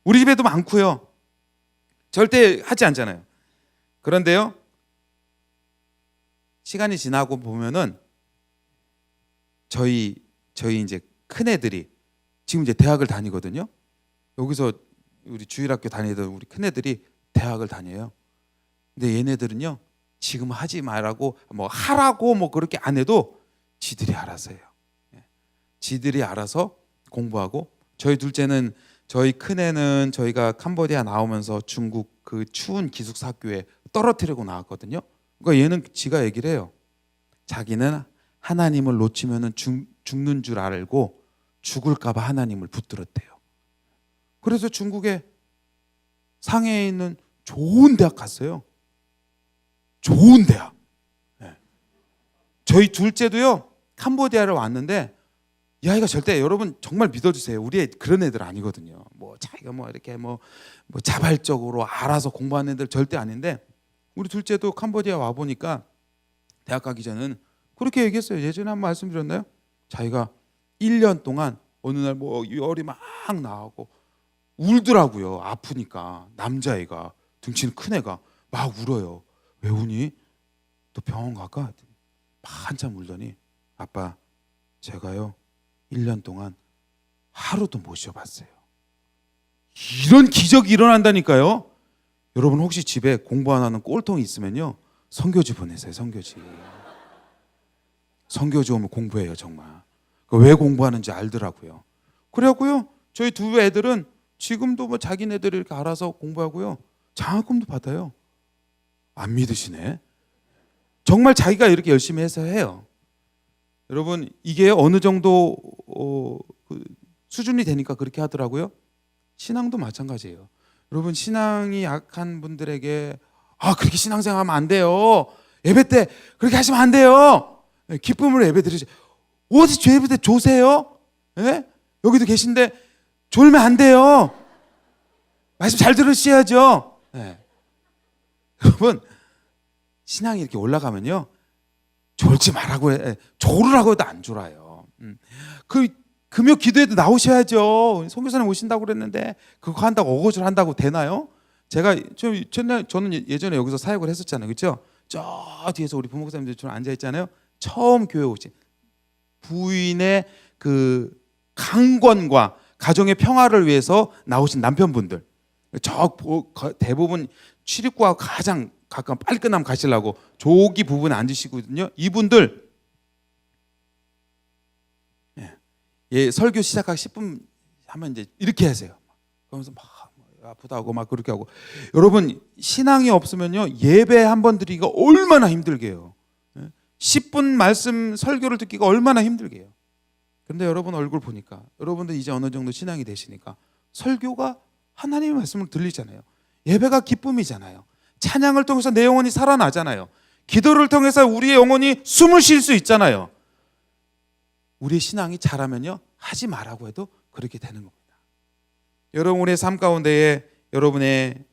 우리 집에도 많고요. 절대 하지 않잖아요. 그런데요 시간이 지나고 보면은 저희 이제 큰 애들이 지금 이제 대학을 다니거든요. 여기서 우리 주일학교 다니던 우리 큰 애들이 대학을 다녀요. 근데 얘네들은요 지금 하지 말라고 뭐 하라고 뭐 그렇게 안 해도 지들이 알아서 해요. 지들이 알아서 공부하고 저희 둘째는 저희 큰애는 저희가 캄보디아 나오면서 중국 그 추운 기숙사 학교에 떨어뜨리고 나왔거든요. 그러니까 얘는 지가 얘기를 해요. 자기는 하나님을 놓치면은 죽는 줄 알고 죽을까 봐 하나님을 붙들었대요. 그래서 중국에 상해에 있는 좋은 대학 갔어요. 좋은 대학. 저희 둘째도요 캄보디아를 왔는데 이 아이가 절대 여러분 정말 믿어주세요. 우리 애 그런 애들 아니거든요. 뭐 자기가 뭐 이렇게 뭐 자발적으로 알아서 공부하는 애들 절대 아닌데 우리 둘째도 캄보디아 와 보니까 대학 가기 전에는 그렇게 얘기했어요. 예전에 한번 말씀드렸나요? 자기가 1년 동안 어느 날 뭐 열이 막 나고 울더라고요. 아프니까 남자애가 등치는 큰 애가 막 울어요. 왜 우니? 또 병원 갈까? 한참 울더니 아빠 제가요 1년 동안 하루도 못 쉬어봤어요. 이런 기적이 일어난다니까요. 여러분 혹시 집에 공부 안 하는 꼴통이 있으면요 선교지 보내세요. 선교지 오면 공부해요. 정말 왜 공부하는지 알더라고요. 그래갖고요 저희 두 애들은 지금도 뭐 자기네들이 이렇게 알아서 공부하고요 장학금도 받아요. 안 믿으시네. 정말 자기가 이렇게 열심히 해서 해요. 여러분 이게 어느 정도 그 수준이 되니까 그렇게 하더라고요. 신앙도 마찬가지예요. 여러분 신앙이 약한 분들에게 그렇게 신앙생활하면 안 돼요. 예배 때 그렇게 하시면 안 돼요. 기쁨으로 예배 드리지. 어디 예배 때 조세요? 예? 여기도 계신데 졸면 안 돼요. 말씀 잘 들으셔야죠. 예. 여러분 신앙이 이렇게 올라가면요 졸지 말라고 해. 졸으라고 해도 안 졸아요. 그 금요 기도에도 나오셔야죠. 선교사님 오신다고 그랬는데 그거 한다고 어거지를 한다고 되나요? 저는 예전에 여기서 사역을 했었잖아요. 그렇죠? 저 뒤에서 우리 부목사님들 좀 앉아 있잖아요. 처음 교회 오신 부인의 그 강권과 가정의 평화를 위해서 나오신 남편분들, 대부분 출입구하고 가장 가까운 빨리 끝나면 가시려고 저기 부분에 앉으시거든요. 이분들 설교 시작하기 10분 하면 이제 이렇게 하세요. 그러면서 막 아프다고 막 그렇게 하고. 여러분 신앙이 없으면요 예배 한 번 드리기가 얼마나 힘들게요. 10분 말씀 설교를 듣기가 얼마나 힘들게요. 그런데 여러분 얼굴 보니까 여러분들 이제 어느 정도 신앙이 되시니까 설교가 하나님의 말씀을 들리잖아요. 예배가 기쁨이잖아요. 찬양을 통해서 내 영혼이 살아나잖아요. 기도를 통해서 우리의 영혼이 숨을 쉴 수 있잖아요. 우리의 신앙이 자라면요, 하지 말라고 해도 그렇게 되는 겁니다. 여러분, 우리의 삶 가운데에 여러분의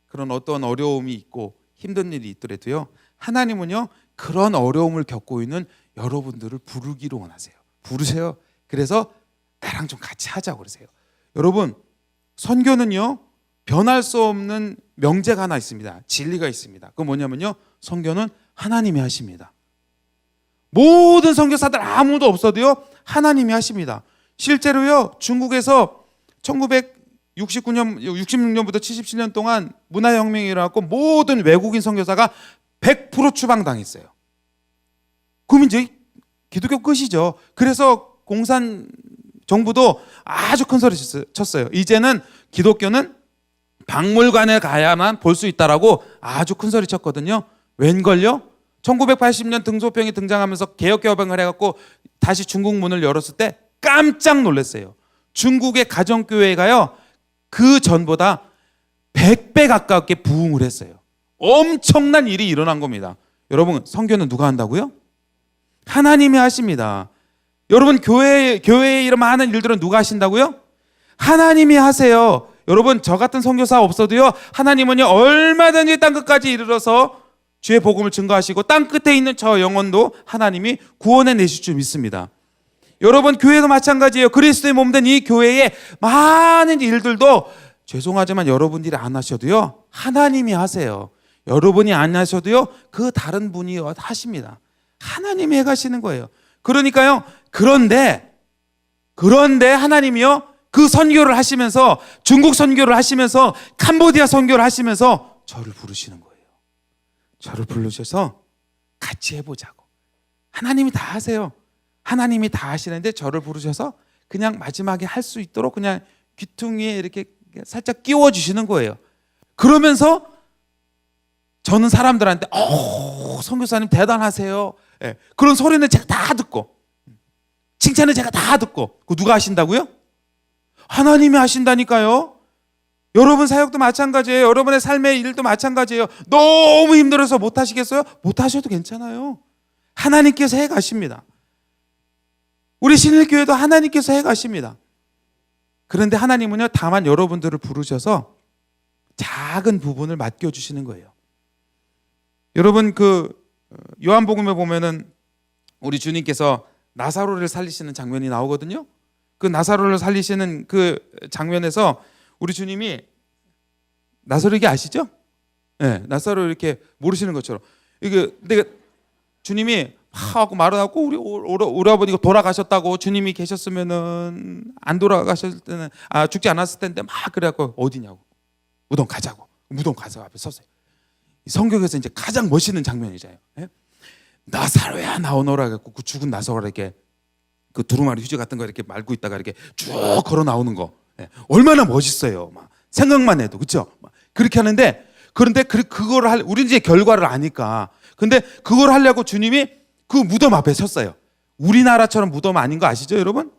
그런 어떤 어려움이 있고 힘든 일이 있더라도요, 하나님은요 그런 어려움을 겪고 있는 여러분들을 부르기로 원하세요. 부르세요. 그래서 나랑 좀 같이 하자고 그러세요. 여러분, 선교는요 변할 수 없는 명제가 하나 있습니다. 진리가 있습니다. 그건 뭐냐면요, 선교는 하나님이 하십니다. 모든 선교사들 아무도 없어도요 하나님이 하십니다. 실제로요 중국에서 66년부터 77년 동안 문화혁명이 일어났고 모든 외국인 선교사가 100% 추방당했어요. 그럼 이제 기독교 끝이죠. 그래서 공산 정부도 아주 큰 소리 쳤어요. 이제는 기독교는 박물관에 가야만 볼 수 있다라고 아주 큰 소리 쳤거든요. 웬걸요? 1980년 등소평이 등장하면서 개혁개방을 해갖고 다시 중국 문을 열었을 때 깜짝 놀랐어요. 중국의 가정교회가요 그 전보다 100배 가깝게 부흥을 했어요. 엄청난 일이 일어난 겁니다. 여러분, 선교는 누가 한다고요? 하나님이 하십니다. 여러분, 교회에 이런 많은 일들은 누가 하신다고요? 하나님이 하세요. 여러분, 저 같은 선교사 없어도요 하나님은요 얼마든지 땅 끝까지 이르러서 주의 복음을 증거하시고 땅 끝에 있는 저 영혼도 하나님이 구원해 내실 줄 믿습니다. 여러분, 교회도 마찬가지예요. 그리스도의 몸된 이 교회의 많은 일들도 죄송하지만 여러분들이 안 하셔도요 하나님이 하세요. 여러분이 안 하셔도요 그 다른 분이 하십니다. 하나님이 해가시는 거예요. 그러니까요, 그런데 하나님이요 그 선교를 하시면서, 중국 선교를 하시면서, 캄보디아 선교를 하시면서 저를 부르시는 거예요. 저를 부르셔서 같이 해보자고. 하나님이 다 하세요. 하나님이 다 하시는데 저를 부르셔서 그냥 마지막에 할 수 있도록 그냥 귀퉁이에 이렇게 살짝 끼워주시는 거예요. 그러면서 저는 사람들한테 선교사님 대단하세요, 그런 소리는 제가 다 듣고, 칭찬은 제가 다 듣고, 그거 누가 하신다고요? 하나님이 하신다니까요. 여러분 사역도 마찬가지예요. 여러분의 삶의 일도 마찬가지예요. 너무 힘들어서 못 하시겠어요? 못 하셔도 괜찮아요. 하나님께서 해 가십니다. 우리 신일교회도 하나님께서 해 가십니다. 그런데 하나님은요 다만 여러분들을 부르셔서 작은 부분을 맡겨주시는 거예요. 여러분, 그 요한복음에 보면은 우리 주님께서 나사로를 살리시는 장면이 나오거든요. 그 나사로를 살리시는 그 장면에서 우리 주님이 나사로에게 아시죠? 네, 나사로 이렇게 모르시는 것처럼 이게 내가 주님이 하고 말하고 우리 오라버니가 돌아가셨다고, 주님이 계셨으면은 안 돌아가셨을 때는 죽지 않았을 텐데 막 그래갖고 어디냐고, 무덤 가자고, 무덤 가서 앞에 섰어요. 성경에서 이제 가장 멋있는 장면이잖아요. 네? 나사로야 나오너라 갖고 그 죽은 나사로가 이렇게 그 두루마리 휴지 같은 거 이렇게 말고 있다가 이렇게 쭉 걸어 나오는 거, 얼마나 멋있어요. 막 생각만 해도, 그렇죠? 그렇게 하는데, 그런데 그거를 우리는 이제 결과를 아니까, 근데 그걸 하려고 주님이 그 무덤 앞에 섰어요. 우리나라처럼 무덤 아닌 거 아시죠, 여러분?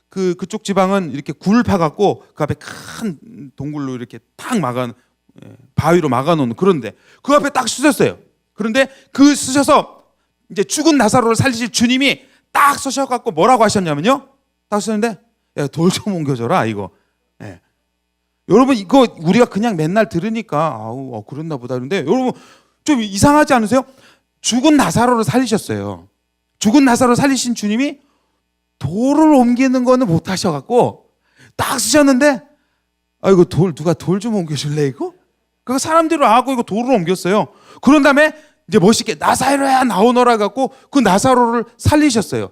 그쪽 지방은 이렇게 굴 파갖고 그 앞에 큰 동굴로 이렇게 탁 바위로 막아놓는, 그런데 그 앞에 딱 서셨어요. 그런데 그 서셔서 이제 죽은 나사로를 살리실 주님이 딱 서셔갖고 뭐라고 하셨냐면요, 딱 서셨는데, 야, 돌 좀 옮겨줘라 이거. 여러분, 이거 우리가 그냥 맨날 들으니까 그랬나 보다. 그런데 여러분 좀 이상하지 않으세요? 죽은 나사로를 살리셨어요. 죽은 나사로를 살리신 주님이 돌을 옮기는 거는 못 하셔갖고 딱 쓰셨는데, 이거 누가 돌 좀 옮겨줄래 이거? 그 사람들이 와갖고 이거 돌을 옮겼어요. 그런 다음에 이제 멋있게 나사로야 나오너라 갖고 그 나사로를 살리셨어요.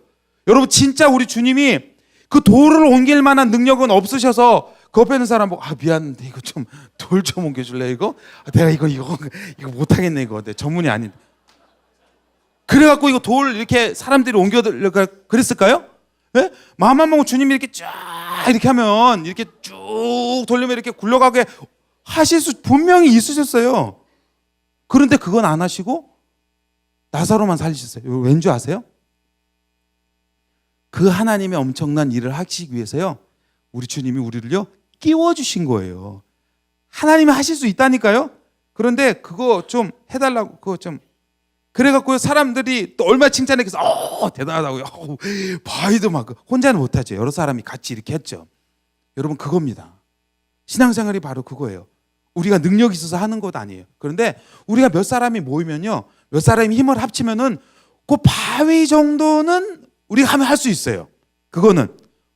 여러분, 진짜 우리 주님이 그 돌을 옮길 만한 능력은 없으셔서 그 옆에 있는 사람 보고 미안한데 이거 좀 돌 좀 옮겨줄래 이거? 내가 이거 못하겠네 이거, 내 전문이 아닌데. 그래갖고 이거 돌 이렇게 사람들이 옮겨들까 그랬을까요? 네? 마음만 먹고 주님이 이렇게 쫙 이렇게 하면, 이렇게 쭉 돌리면 이렇게 굴러가게 하실 수 분명히 있으셨어요. 그런데 그건 안 하시고 나사로만 살리셨어요. 왠지 아세요? 그 하나님의 엄청난 일을 하시기 위해서요, 우리 주님이 우리를요 끼워주신 거예요. 하나님이 하실 수 있다니까요. 그런데 그거 좀 해달라고, 그거 좀 그래갖고 사람들이 또 얼마나 칭찬했겠어. 대단하다고요. 바위도 막 혼자는 못하죠. 여러 사람이 같이 이렇게 했죠. 여러분, 그겁니다. 신앙생활이 바로 그거예요. 우리가 능력이 있어서 하는 것 아니에요. 그런데 우리가 몇 사람이 모이면요, 몇 사람이 힘을 합치면은 그 바위 정도는 우리가 하면 할 수 있어요. 그거는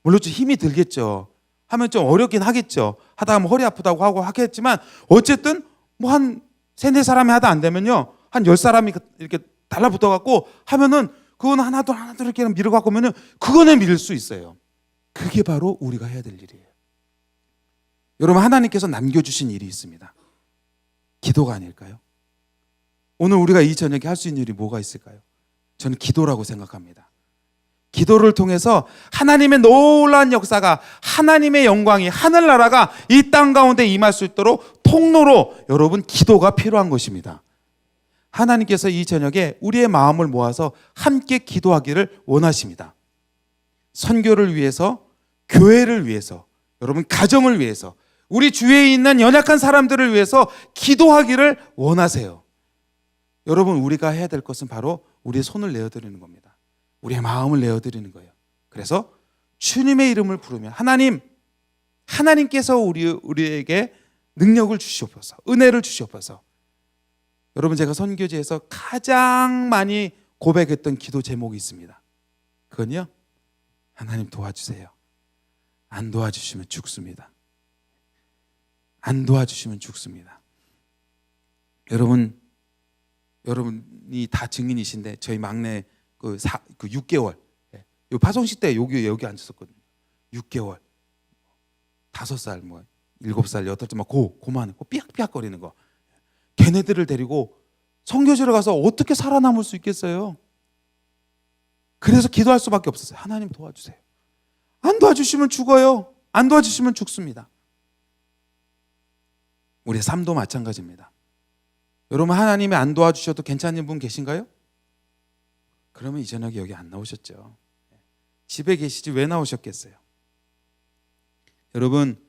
물론 좀 힘이 들겠죠. 하면 좀 어렵긴 하겠죠. 하다가 뭐 허리 아프다고 하고 하겠지만 어쨌든 뭐 한 세네 사람이 하다 안 되면요, 한 10사람이 이렇게 달라붙어 갖고 하면은 그거는 하나둘 이렇게 밀어 갖고 오면은 그거는 밀 수 있어요. 그게 바로 우리가 해야 될 일이에요. 여러분, 하나님께서 남겨주신 일이 있습니다. 기도가 아닐까요? 오늘 우리가 이 저녁에 할 수 있는 일이 뭐가 있을까요? 저는 기도라고 생각합니다. 기도를 통해서 하나님의 놀라운 역사가, 하나님의 영광이, 하늘나라가 이 땅 가운데 임할 수 있도록 통로로 여러분 기도가 필요한 것입니다. 하나님께서 이 저녁에 우리의 마음을 모아서 함께 기도하기를 원하십니다. 선교를 위해서, 교회를 위해서, 여러분 가정을 위해서, 우리 주위에 있는 연약한 사람들을 위해서 기도하기를 원하세요. 여러분, 우리가 해야 될 것은 바로 우리의 손을 내어드리는 겁니다. 우리의 마음을 내어드리는 거예요. 그래서 주님의 이름을 부르면 하나님께서 우리에게 능력을 주시옵소서, 은혜를 주시옵소서. 여러분, 제가 선교지에서 가장 많이 고백했던 기도 제목이 있습니다. 그건요, 하나님 도와주세요. 안 도와주시면 죽습니다. 안 도와주시면 죽습니다. 여러분이 다 증인이신데 저희 막내 그 6개월, 요 파송식 때 여기 앉았었거든요. 6개월, 5살, 뭐 7살, 8살 막 고만 삐약삐약거리는 거. 걔네들을 데리고 선교지로 가서 어떻게 살아남을 수 있겠어요? 그래서 기도할 수밖에 없었어요. 하나님 도와주세요. 안 도와주시면 죽어요. 안 도와주시면 죽습니다. 우리의 삶도 마찬가지입니다. 여러분, 하나님이 안 도와주셔도 괜찮은 분 계신가요? 그러면 이 저녁에 여기 안 나오셨죠. 집에 계시지 왜 나오셨겠어요? 여러분,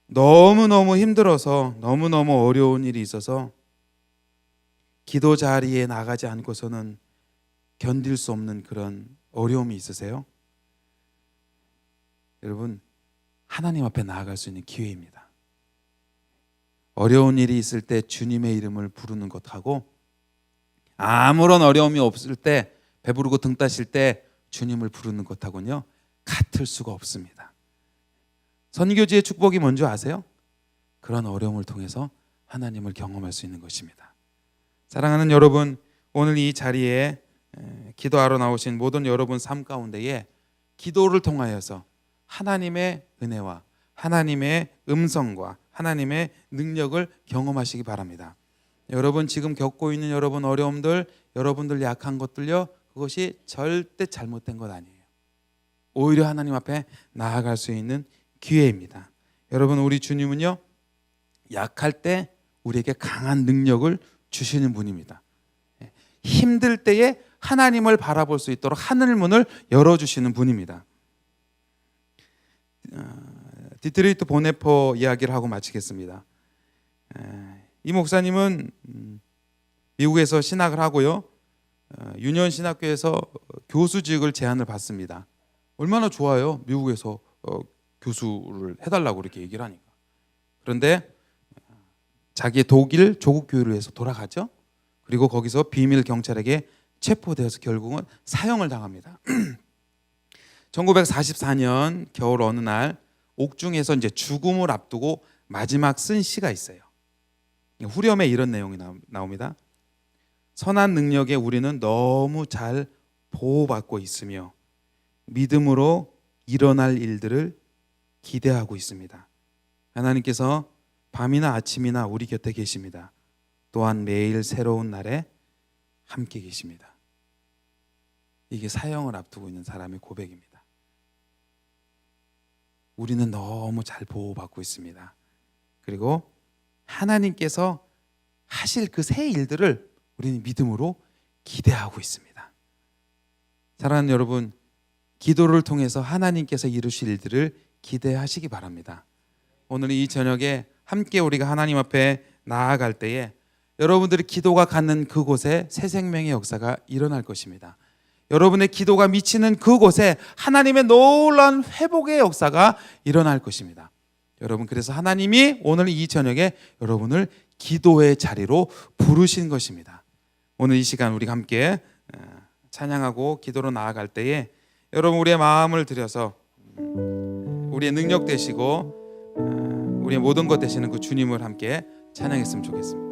너무너무 힘들어서, 너무너무 어려운 일이 있어서 기도 자리에 나가지 않고서는 견딜 수 없는 그런 어려움이 있으세요? 여러분, 하나님 앞에 나아갈 수 있는 기회입니다. 어려운 일이 있을 때 주님의 이름을 부르는 것하고, 아무런 어려움이 없을 때, 배부르고 등 따실 때 주님을 부르는 것하고는요 같을 수가 없습니다. 선교지의 축복이 뭔지 아세요? 그런 어려움을 통해서 하나님을 경험할 수 있는 것입니다. 사랑하는 여러분, 오늘 이 자리에 기도하러 나오신 모든 여러분 삶 가운데에 기도를 통하여서 하나님의 은혜와 하나님의 음성과 하나님의 능력을 경험하시기 바랍니다. 여러분, 지금 겪고 있는 여러분 어려움들, 여러분들 약한 것들요, 그것이 절대 잘못된 것 아니에요. 오히려 하나님 앞에 나아갈 수 있는 기회입니다. 여러분, 우리 주님은요, 약할 때 우리에게 강한 능력을 주시는 분입니다. 힘들 때에 하나님을 바라볼 수 있도록 하늘 문을 열어주시는 분입니다. 디트리히트 보네퍼 이야기를 하고 마치겠습니다. 이 목사님은 미국에서 신학을 하고요, 유년 신학교에서 교수직을 제안을 받습니다. 얼마나 좋아요, 미국에서 교수를 해달라고 이렇게 얘기를 하니까. 그런데 자기의 독일 조국 교회를 위해서 돌아가죠. 그리고 거기서 비밀 경찰에게 체포되어서 결국은 사형을 당합니다. 1944년 겨울 어느 날 옥중에서 이제 죽음을 앞두고 마지막 쓴 시가 있어요. 후렴에 이런 내용이 나옵니다. 선한 능력에 우리는 너무 잘 보호받고 있으며 믿음으로 일어날 일들을 기대하고 있습니다. 하나님께서 밤이나 아침이나 우리 곁에 계십니다. 또한 매일 새로운 날에 함께 계십니다. 이게 사형을 앞두고 있는 사람의 고백입니다. 우리는 너무 잘 보호받고 있습니다. 그리고 하나님께서 하실 그 새 일들을 우리는 믿음으로 기대하고 있습니다. 사랑하는 여러분, 기도를 통해서 하나님께서 이루실 일들을 기대하시기 바랍니다. 오늘 이 저녁에 함께 우리가 하나님 앞에 나아갈 때에 여러분들의 기도가 갖는 그곳에 새 생명의 역사가 일어날 것입니다. 여러분의 기도가 미치는 그곳에 하나님의 놀라운 회복의 역사가 일어날 것입니다. 여러분, 그래서 하나님이 오늘 이 저녁에 여러분을 기도의 자리로 부르신 것입니다. 오늘 이 시간 우리가 함께 찬양하고 기도로 나아갈 때에 여러분, 우리의 마음을 들여서 우리의 능력 되시고 우리의 모든 것 되시는 그 주님을 함께 찬양했으면 좋겠습니다.